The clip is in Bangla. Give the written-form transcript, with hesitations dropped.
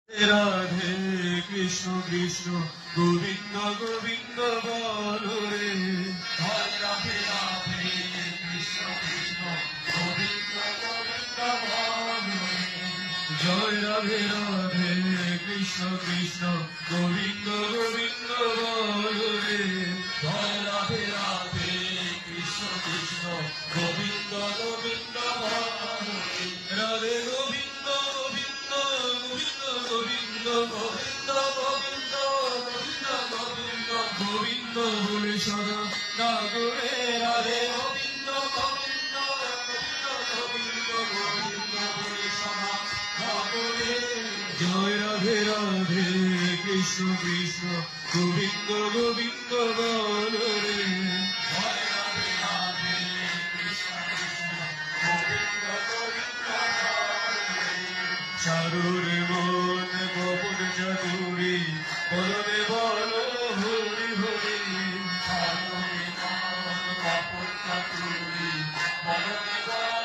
রাধে কৃষ্ণ কৃষ্ণ গোবিন্দ গোবিন্দ বলো রে। হরে রাধে রাধে কৃষ্ণ কৃষ্ণ গোবিন্দ গোবিন্দ বলো রে। জয় রাধে রাধে কৃষ্ণ কৃষ্ণ গোবিন্দ গোবিন্দ বলো রে। জয় রাধে রাধে কৃষ্ণ কৃষ্ণ গোবিন্দ গোবিন্দ বলো রে। রাধে গোবিন্দ গোবিন্দ গোবিন্দ গোবিন্দ গোবিন্দ গোবিন্দ গোবিন্দ গোবিন্দ গোবিন্দ বলে সদা ডাকরে রাধে। গোবিন্দ গোবিন্দ গোবিন্দ গোবিন্দ গোবিন্দ বলে সদা ডাকরে। জয় রাধে রাধে কৃষ্ণ কৃষ্ণ গোবিন্দ গোবিন্দ বলো রে। জয় রাধে রাধে কৃষ্ণ কৃষ্ণ গোবিন্দ গোবিন্দ বলো রে। চারুর মন গোপন চাতুরি বলনে বলো হরি হরি। হরে নাম কপট চাতুরি বলনে বলো